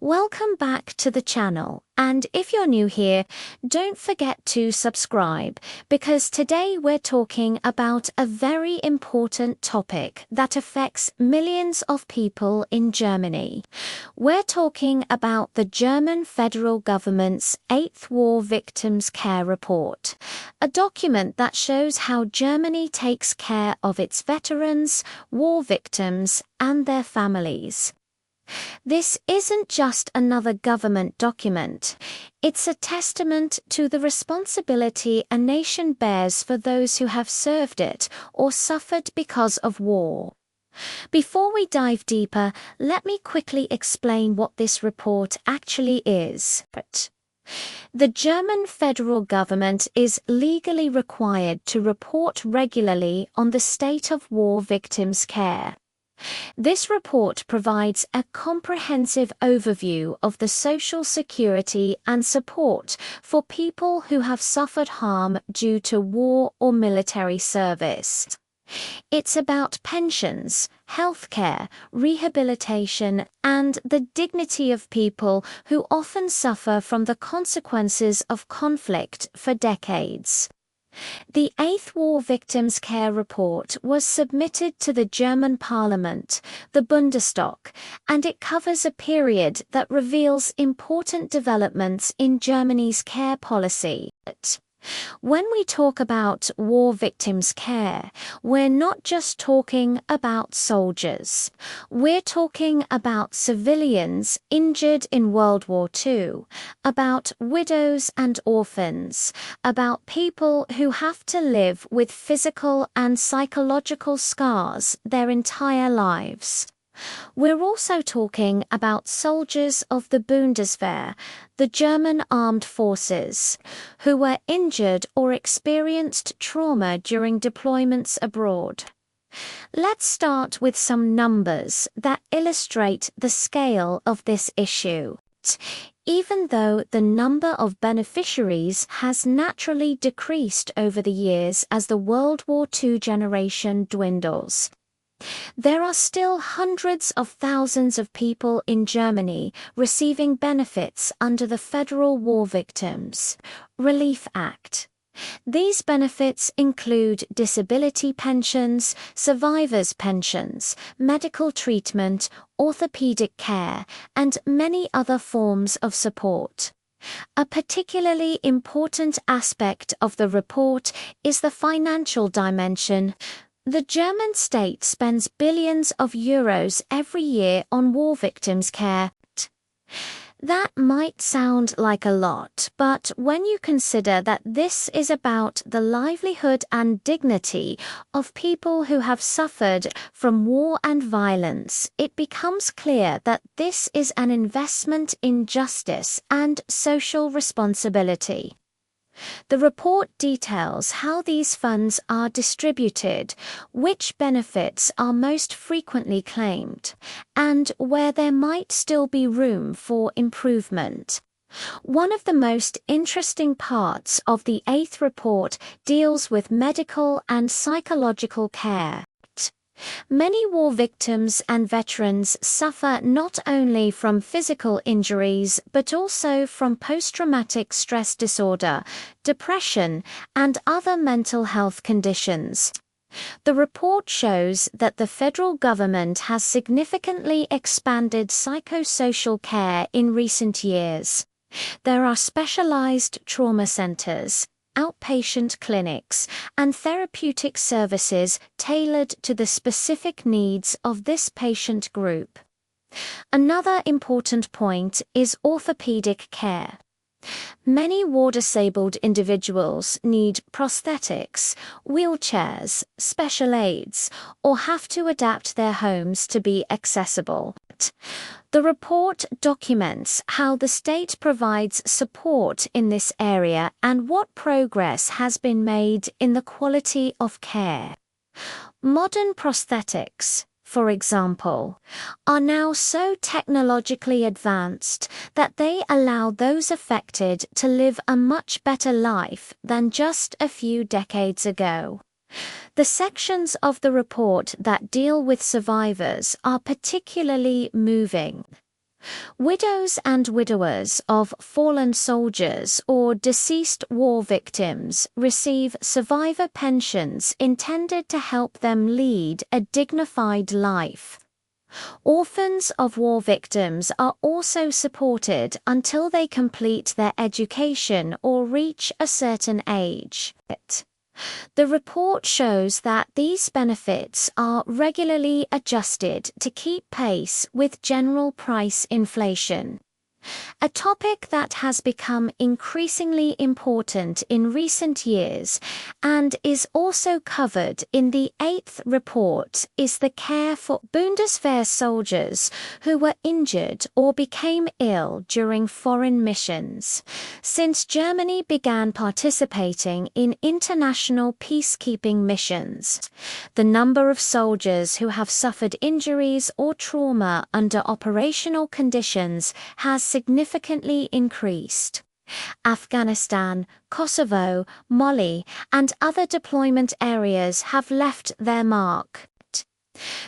Welcome back to the channel, and if you're new here, don't forget to subscribe, because today we're talking about a very important topic that affects millions of people in Germany. We're talking about the German federal government's 8th War Victims' Care Report, a document that shows how Germany takes care of its veterans, war victims, and their families. This isn't just another government document. It's a testament to the responsibility a nation bears for those who have served it or suffered because of war. Before we dive deeper, let me quickly explain what this report actually is. The German federal government is legally required to report regularly on the state of war victims' care. This report provides a comprehensive overview of the social security and support for people who have suffered harm due to war or military service. It's about pensions, healthcare, rehabilitation, and the dignity of people who often suffer from the consequences of conflict for decades. The 8th War Victims' Care Report was submitted to the German Parliament, the Bundestag, and it covers a period that reveals important developments in Germany's care policy. When we talk about war victims' care, we're not just talking about soldiers. We're talking about civilians injured in World War II, about widows and orphans, about people who have to live with physical and psychological scars their entire lives. We're also talking about soldiers of the Bundeswehr, the German armed forces, who were injured or experienced trauma during deployments abroad. Let's start with some numbers that illustrate the scale of this issue. Even though the number of beneficiaries has naturally decreased over the years as the World War II generation dwindles, there are still hundreds of thousands of people in Germany receiving benefits under the Federal War Victims Relief Act. These benefits include disability pensions, survivors' pensions, medical treatment, orthopedic care, and many other forms of support. A particularly important aspect of the report is the financial dimension. The German state spends billions of euros every year on war victims' care. That might sound like a lot, but when you consider that this is about the livelihood and dignity of people who have suffered from war and violence, it becomes clear that this is an investment in justice and social responsibility. The report details how these funds are distributed, which benefits are most frequently claimed, and where there might still be room for improvement. One of the most interesting parts of the 8th report deals with medical and psychological care. Many war victims and veterans suffer not only from physical injuries but also from post-traumatic stress disorder, depression, and other mental health conditions. The report shows that the federal government has significantly expanded psychosocial care in recent years. There are specialized trauma centers, outpatient clinics, and therapeutic services tailored to the specific needs of this patient group. Another important point is orthopedic care. Many war-disabled individuals need prosthetics, wheelchairs, special aids, or have to adapt their homes to be accessible. The report documents how the state provides support in this area and what progress has been made in the quality of care. Modern prosthetics, for example, are now so technologically advanced that they allow those affected to live a much better life than just a few decades ago. The sections of the report that deal with survivors are particularly moving. Widows and widowers of fallen soldiers or deceased war victims receive survivor pensions intended to help them lead a dignified life. Orphans of war victims are also supported until they complete their education or reach a certain age. The report shows that these benefits are regularly adjusted to keep pace with general price inflation. A topic that has become increasingly important in recent years and is also covered in the 8th report is the care for Bundeswehr soldiers who were injured or became ill during foreign missions. Since Germany began participating in international peacekeeping missions, the number of soldiers who have suffered injuries or trauma under operational conditions has significantly increased. Afghanistan, Kosovo, Mali, and other deployment areas have left their mark.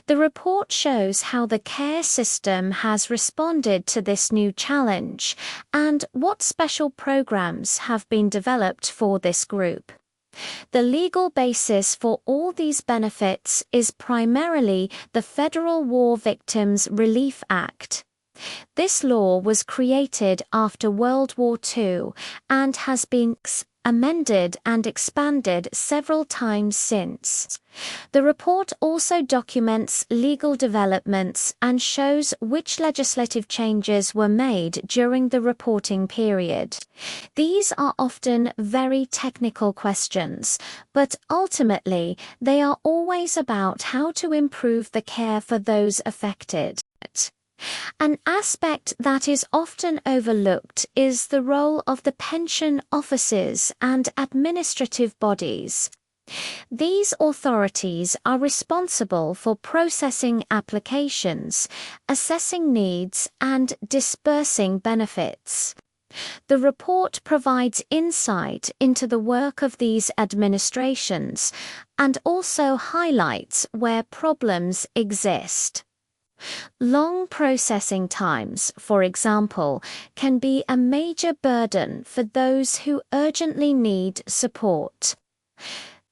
The report shows how the care system has responded to this new challenge and what special programs have been developed for this group. The legal basis for all these benefits is primarily the Federal War Victims Relief Act. This law was created after World War II and has been amended and expanded several times since. The report also documents legal developments and shows which legislative changes were made during the reporting period. These are often very technical questions, but ultimately they are always about how to improve the care for those affected. An aspect that is often overlooked is the role of the pension offices and administrative bodies. These authorities are responsible for processing applications, assessing needs, and disbursing benefits. The report provides insight into the work of these administrations and also highlights where problems exist. Long processing times, for example, can be a major burden for those who urgently need support.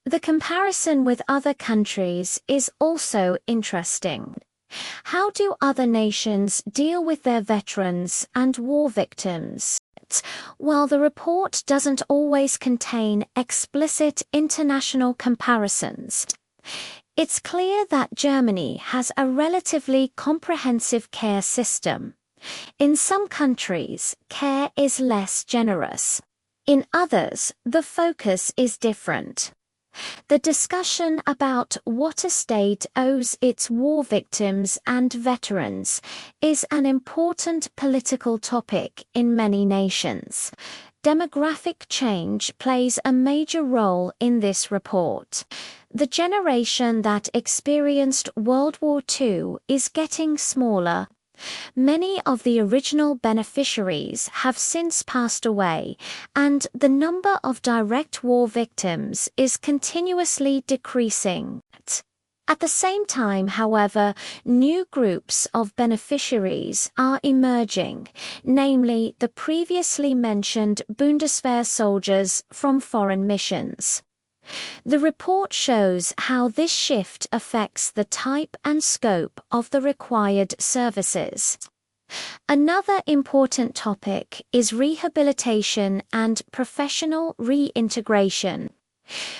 The comparison with other countries is also interesting. How do other nations deal with their veterans and war victims? While the report doesn't always contain explicit international comparisons, it's clear that Germany has a relatively comprehensive care system. In some countries, care is less generous. In others, the focus is different. The discussion about what a state owes its war victims and veterans is an important political topic in many nations. Demographic change plays a major role in this report. The generation that experienced World War II is getting smaller. Many of the original beneficiaries have since passed away, and the number of direct war victims is continuously decreasing. At the same time, however, new groups of beneficiaries are emerging, namely the previously mentioned Bundeswehr soldiers from foreign missions. The report shows how this shift affects the type and scope of the required services. Another important topic is rehabilitation and professional reintegration.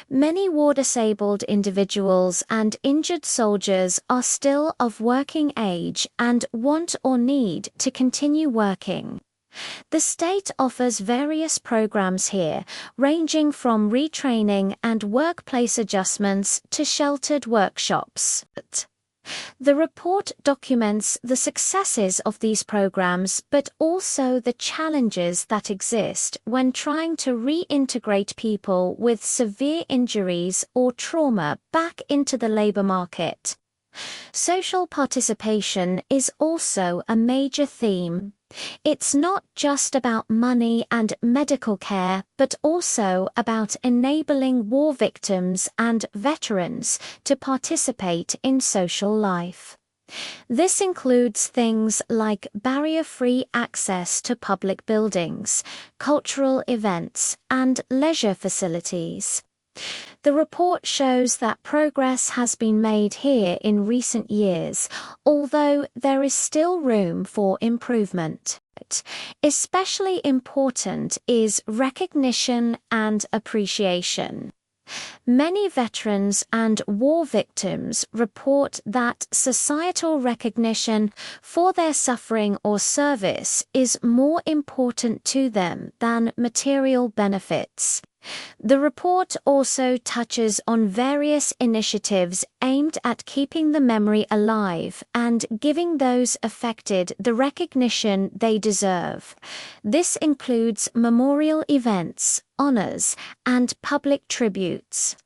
Many war-disabled individuals and injured soldiers are still of working age and want or need to continue working. The state offers various programs here, ranging from retraining and workplace adjustments to sheltered workshops. The report documents the successes of these programs, but also the challenges that exist when trying to reintegrate people with severe injuries or trauma back into the labor market. Social participation is also a major theme. It's not just about money and medical care, but also about enabling war victims and veterans to participate in social life. This includes things like barrier-free access to public buildings, cultural events, and leisure facilities. The report shows that progress has been made here in recent years, although there is still room for improvement. Especially important is recognition and appreciation. Many veterans and war victims report that societal recognition for their suffering or service is more important to them than material benefits. The report also touches on various initiatives aimed at keeping the memory alive and giving those affected the recognition they deserve. This includes memorial events, honors, and public tributes.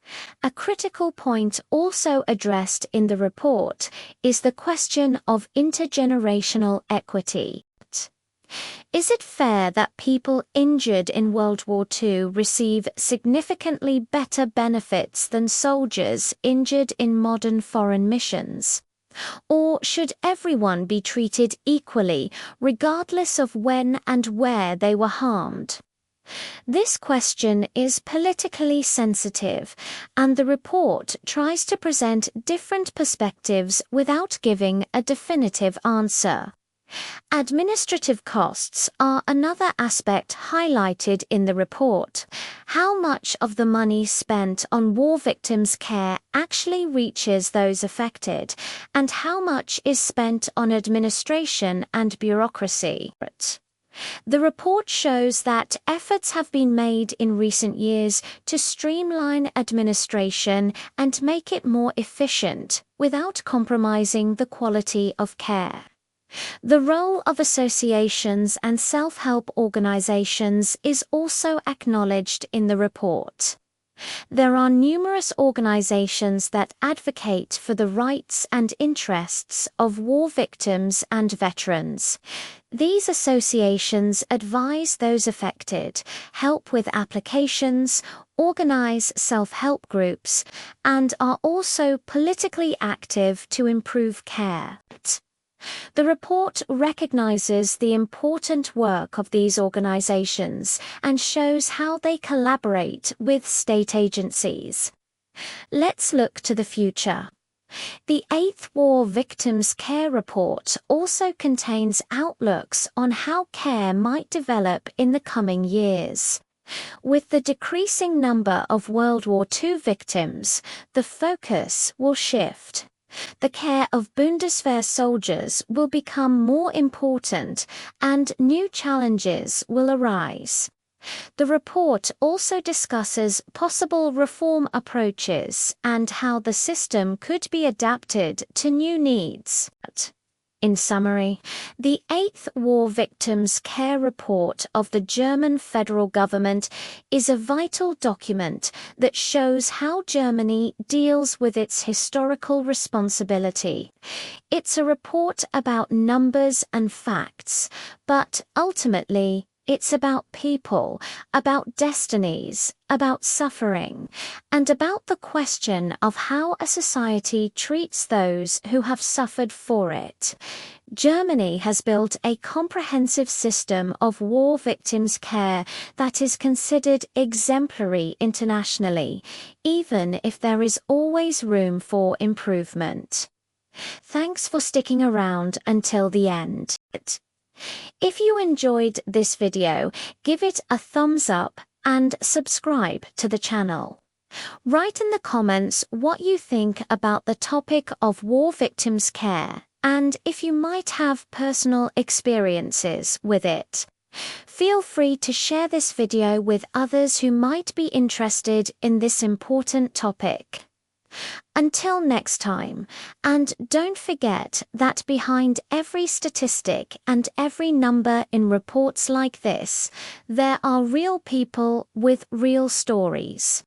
A critical point also addressed in the report is the question of intergenerational equity. Is it fair that people injured in World War II receive significantly better benefits than soldiers injured in modern foreign missions? Or should everyone be treated equally, regardless of when and where they were harmed? This question is politically sensitive, and the report tries to present different perspectives without giving a definitive answer. Administrative costs are another aspect highlighted in the report. How much of the money spent on war victims' care actually reaches those affected, and how much is spent on administration and bureaucracy? The report shows that efforts have been made in recent years to streamline administration and make it more efficient without compromising the quality of care. The role of associations and self-help organizations is also acknowledged in the report. There are numerous organizations that advocate for the rights and interests of war victims and veterans. These associations advise those affected, help with applications, organize self-help groups, and are also politically active to improve care. The report recognizes the important work of these organizations and shows how they collaborate with state agencies. Let's look to the future. The 8th War Victims' Care Report also contains outlooks on how care might develop in the coming years. With the decreasing number of World War II victims, the focus will shift. The care of Bundeswehr soldiers will become more important, and new challenges will arise. The report also discusses possible reform approaches and how the system could be adapted to new needs. In summary, the 8th War Victims' Care Report of the German federal government is a vital document that shows how Germany deals with its historical responsibility. It's a report about numbers and facts, but ultimately, it's about people, about destinies, about suffering, and about the question of how a society treats those who have suffered for it. Germany has built a comprehensive system of war victims' care that is considered exemplary internationally, even if there is always room for improvement. Thanks for sticking around until the end. If you enjoyed this video, give it a thumbs up and subscribe to the channel. Write in the comments what you think about the topic of war victims' care and if you might have personal experiences with it. Feel free to share this video with others who might be interested in this important topic. Until next time, and don't forget that behind every statistic and every number in reports like this, there are real people with real stories.